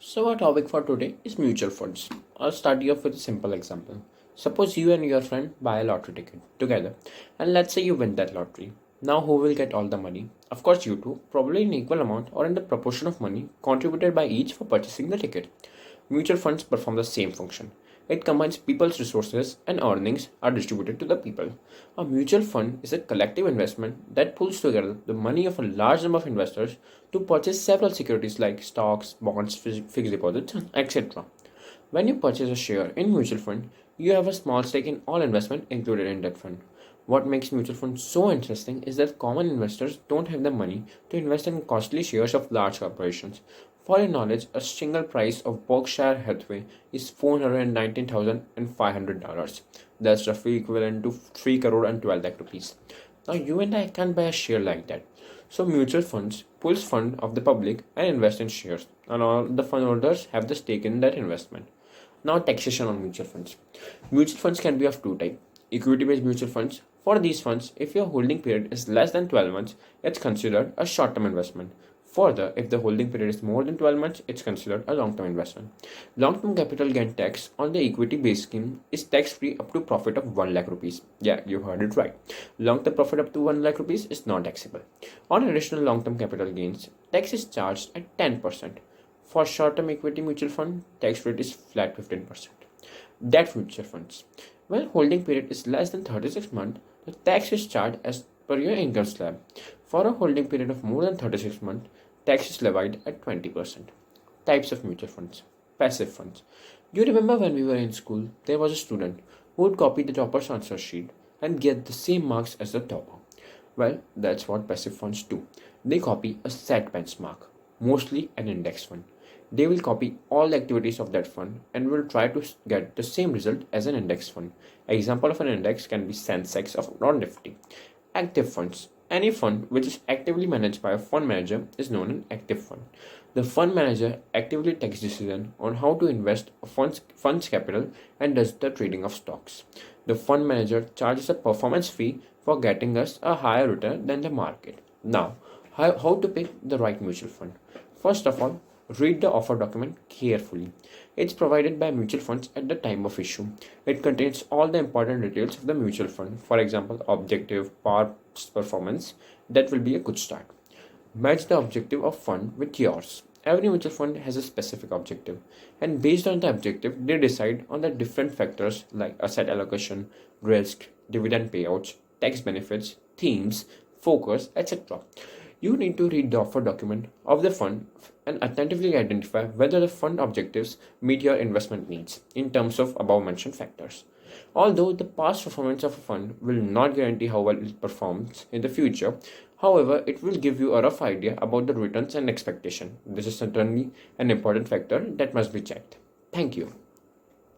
So our topic for today is mutual funds. I'll start you off with a simple example. Suppose you and your friend buy a lottery ticket together, and let's say you win that lottery. Now who will get all the money? Of course you two, probably in equal amount or in the proportion of money contributed by each for purchasing the ticket. Mutual funds perform the same function. It combines people's resources and earnings are distributed to the people. A mutual fund is a collective investment that pulls together the money of a large number of investors to purchase several securities like stocks, bonds, fixed deposits, etc. When you purchase a share in mutual fund, you have a small stake in all investment included in that fund. What makes mutual funds so interesting is that common investors don't have the money to invest in costly shares of large corporations. For your knowledge, a single price of Berkshire Hathaway is $419,500. That's roughly equivalent to 3 crore and 12 lakh rupees. Now you and I can't buy a share like that. So mutual funds pulls fund of the public and invest in shares, and all the fund holders have the stake in that investment. Now taxation on mutual funds. Mutual funds can be of two types. Equity-based mutual funds. For these funds, if your holding period is less than 12 months, it's considered a short-term investment. Further, if the holding period is more than 12 months, it's considered a long-term investment. Long-term capital gain tax on the equity-based scheme is tax-free up to profit of 1 lakh rupees. Yeah, you heard it right. Long-term profit up to 1 lakh rupees is not taxable. On additional long-term capital gains, tax is charged at 10%. For short-term equity mutual fund, tax rate is flat 15%. Debt mutual funds. When holding period is less than 36 months, the tax is charged as per your income slab. For a holding period of more than 36 months, tax is levied at 20%. Types of mutual funds. Passive funds. You remember when we were in school, there was a student who would copy the topper's answer sheet and get the same marks as the topper. Well, that's what passive funds do. They copy a set benchmark, mostly an index fund. They will copy all the activities of that fund and will try to get the same result as an index fund. Example of an index can be Sensex or Nifty. Active funds. Any fund which is actively managed by a fund manager is known as active fund. The fund manager actively takes decision on how to invest a fund's capital and does the trading of stocks. The fund manager charges a performance fee for getting us a higher return than the market. Now, how to pick the right mutual fund? First of all, read the offer document carefully. It's provided by mutual funds at the time of issue. It contains all the important details of the mutual fund. For example, objective, past performance. That will be a good start. Match the objective of fund with yours. Every mutual fund has a specific objective, and based on the objective, they decide on the different factors like asset allocation, risk, dividend payouts, tax benefits, themes, focus, etc. You need to read the offer document of the fund and attentively identify whether the fund objectives meet your investment needs in terms of above mentioned factors. Although the past performance of a fund will not guarantee how well it performs in the future, however, it will give you a rough idea about the returns and expectation. This is certainly an important factor that must be checked. Thank you.